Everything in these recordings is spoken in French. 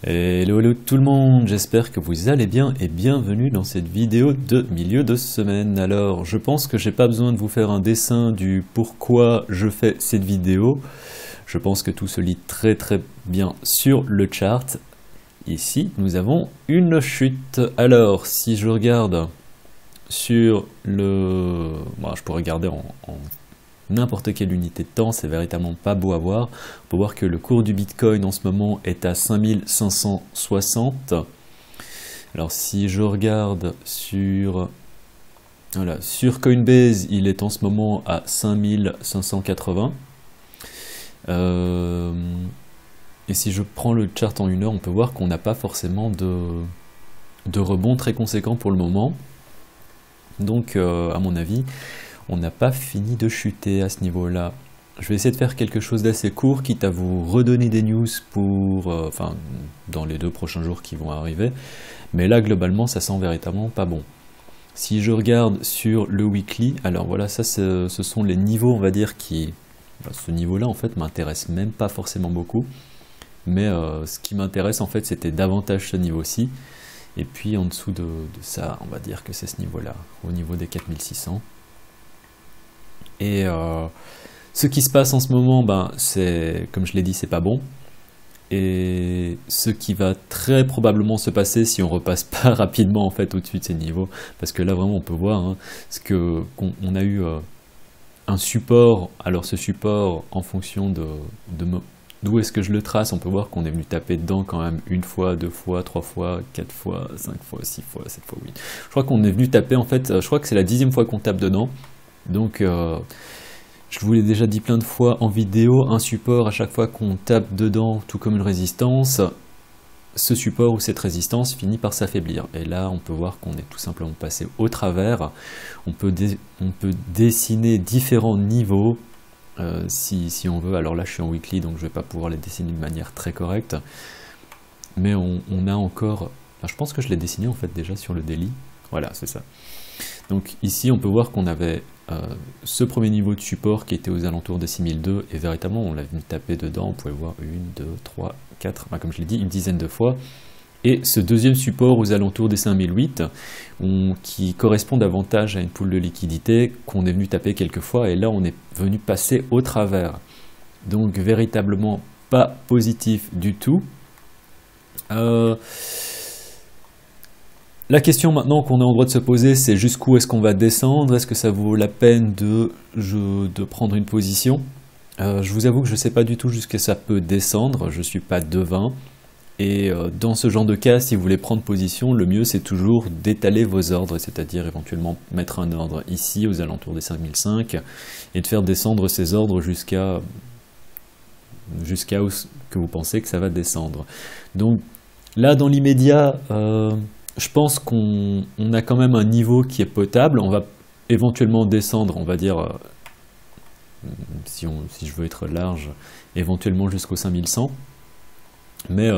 Hello, hello tout le monde, j'espère que vous allez bien et bienvenue dans cette vidéo de milieu de semaine. Alors, je pense que j'ai pas besoin de vous faire un dessin du pourquoi je fais cette vidéo. Je pense que tout se lit très bien sur le chart. Ici, nous avons une chute. Alors, si je regarde sur le... Bon, je pourrais regarder en n'importe quelle unité de temps, c'est véritablement pas beau à voir. On peut voir que le cours du Bitcoin en ce moment est à 5560. Alors si je regarde sur, voilà, sur Coinbase, il est en ce moment à 5580. Et si je prends le chart en 1 heure, on peut voir qu'on n'a pas forcément de rebond très conséquent pour le moment. Donc à mon avis, on n'a pas fini de chuter à ce niveau-là. Je vais essayer de faire quelque chose d'assez court, quitte à vous redonner des news pour, dans les 2 prochains jours qui vont arriver. Mais là, globalement, ça sent véritablement pas bon. Si je regarde sur le weekly, alors voilà, ça, ce sont les niveaux, on va dire, qui... Ce niveau-là, en fait, m'intéresse même pas forcément beaucoup. Mais ce qui m'intéresse, en fait, c'était davantage ce niveau-ci. Et puis, en dessous de ça, on va dire que c'est ce niveau-là, au niveau des 4600. Et ce qui se passe en ce moment, ben, c'est, comme je l'ai dit, c'est pas bon. Et ce qui va très probablement se passer si on repasse pas rapidement en fait au-dessus de ces niveaux, parce que là vraiment on peut voir hein, qu'on a eu un support. Alors ce support, en fonction d'où est-ce que je le trace, on peut voir qu'on est venu taper dedans quand même 1 fois, 2 fois, 3 fois, 4 fois, 5 fois, 6 fois, 7 fois, 8. Je crois qu'on est venu taper en fait, je crois que c'est la 10e fois qu'on tape dedans. Donc, je vous l'ai déjà dit plein de fois en vidéo, un support à chaque fois qu'on tape dedans, tout comme une résistance, ce support ou cette résistance finit par s'affaiblir. Et là, on peut voir qu'on est tout simplement passé au travers. On peut dessiner différents niveaux si on veut. Alors là, je suis en weekly, donc je ne vais pas pouvoir les dessiner de manière très correcte. Mais on a encore... Enfin, je pense que je l'ai dessiné en fait déjà sur le daily. Voilà, c'est ça. Donc ici, on peut voir qu'on avait ce premier niveau de support qui était aux alentours des 6002, et véritablement, on l'a venu taper dedans, on pouvait voir 1, 2, 3, 4, enfin, comme je l'ai dit, une dizaine de fois. Et ce deuxième support aux alentours des 5008, qui correspond davantage à une poule de liquidité, qu'on est venu taper quelques fois, et là, on est venu passer au travers. Donc, véritablement pas positif du tout. La question maintenant qu'on est en droit de se poser, c'est jusqu'où est-ce qu'on va descendre? Est-ce que ça vaut la peine de prendre une position? Je vous avoue que je ne sais pas du tout jusqu'à ça peut descendre, je ne suis pas devin. Et dans ce genre de cas, si vous voulez prendre position, le mieux c'est toujours d'étaler vos ordres, c'est-à-dire éventuellement mettre un ordre ici aux alentours des 5005 et de faire descendre ces ordres jusqu'à où que vous pensez que ça va descendre. Donc là, dans l'immédiat... je pense qu'on a quand même un niveau qui est potable. On va éventuellement descendre, on va dire, si je veux être large, éventuellement jusqu'au 5100. Mais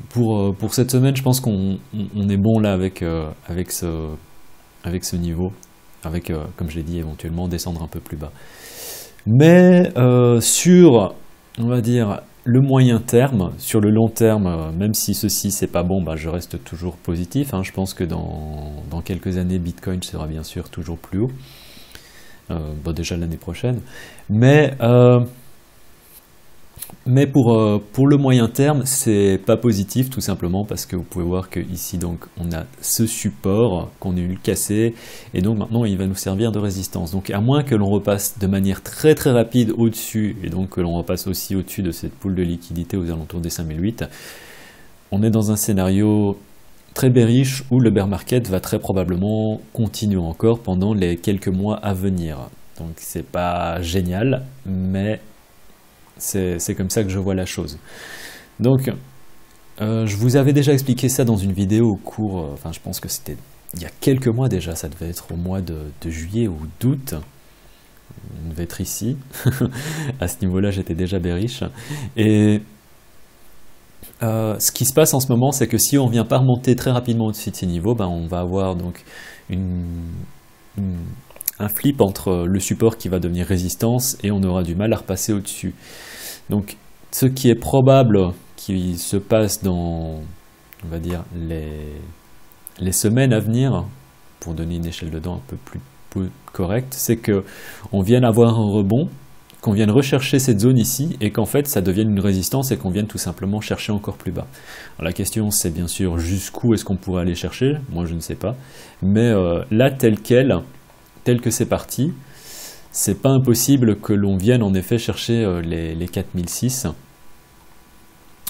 pour cette semaine, je pense qu'on est bon là avec ce niveau. Avec, comme je l'ai dit, éventuellement descendre un peu plus bas. Mais sur, on va dire... le moyen terme, sur le long terme, même si ceci c'est pas bon, bah, je reste toujours positif. Hein. Je pense que dans quelques années, Bitcoin sera bien sûr toujours plus haut. Bon, déjà l'année prochaine. Mais pour le moyen terme, c'est pas positif tout simplement parce que vous pouvez voir que ici donc on a ce support qu'on a eu cassé et donc maintenant il va nous servir de résistance. Donc à moins que l'on repasse de manière très rapide au-dessus et donc que l'on repasse aussi au-dessus de cette poule de liquidité aux alentours des 5008, on est dans un scénario très bearish où le bear market va très probablement continuer encore pendant les quelques mois à venir. Donc c'est pas génial, mais c'est comme ça que je vois la chose. Donc, je vous avais déjà expliqué ça dans une vidéo au cours, enfin je pense que c'était il y a quelques mois déjà, ça devait être au mois de juillet ou d'août, on devait être ici, à ce niveau-là j'étais déjà bearish, et ce qui se passe en ce moment, c'est que si on ne vient pas remonter très rapidement au-dessus de ces niveaux, ben, on va avoir donc un flip entre le support qui va devenir résistance et on aura du mal à repasser au-dessus. Donc ce qui est probable qui se passe dans, on va dire, les semaines à venir, pour donner une échelle de temps un peu plus correcte, c'est qu'on vienne avoir un rebond, qu'on vienne rechercher cette zone ici, et qu'en fait ça devienne une résistance et qu'on vienne tout simplement chercher encore plus bas. Alors la question c'est bien sûr jusqu'où est-ce qu'on pourrait aller chercher, moi je ne sais pas, mais là tel que c'est parti, c'est pas impossible que l'on vienne en effet chercher les 4006.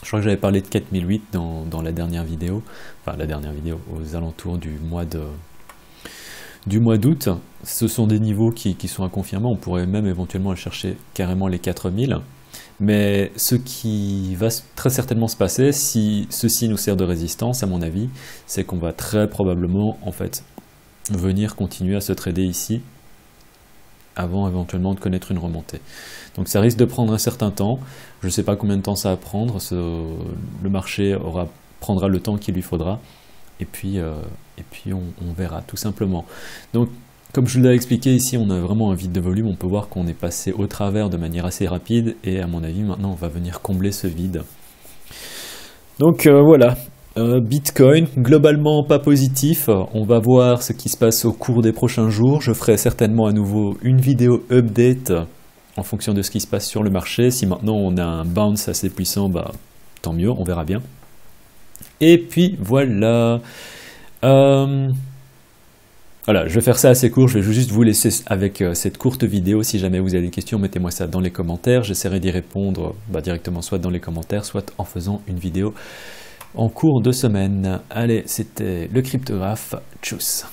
Je crois que j'avais parlé de 4008 dans la dernière vidéo, enfin la dernière vidéo, aux alentours du mois d'août. Ce sont des niveaux qui sont à confirmer, on pourrait même éventuellement aller chercher carrément les 4000. Mais ce qui va très certainement se passer, si ceci nous sert de résistance, à mon avis, c'est qu'on va très probablement en fait venir continuer à se trader ici, avant éventuellement de connaître une remontée. Donc ça risque de prendre un certain temps, je ne sais pas combien de temps ça va prendre, le marché prendra le temps qu'il lui faudra, et puis on verra tout simplement. Donc comme je l'ai expliqué ici, on a vraiment un vide de volume, on peut voir qu'on est passé au travers de manière assez rapide, et à mon avis maintenant on va venir combler ce vide. Donc voilà. Bitcoin, globalement pas positif, on va voir ce qui se passe au cours des prochains jours, je ferai certainement à nouveau une vidéo update en fonction de ce qui se passe sur le marché. Si maintenant on a un bounce assez puissant, bah, tant mieux, on verra bien. Et puis voilà, voilà, je vais faire ça assez court, je vais juste vous laisser avec cette courte vidéo. Si jamais vous avez des questions, mettez-moi ça dans les commentaires, j'essaierai d'y répondre directement soit dans les commentaires, soit en faisant une vidéo en cours de semaine. Allez, c'était le cryptographe. Tchuss.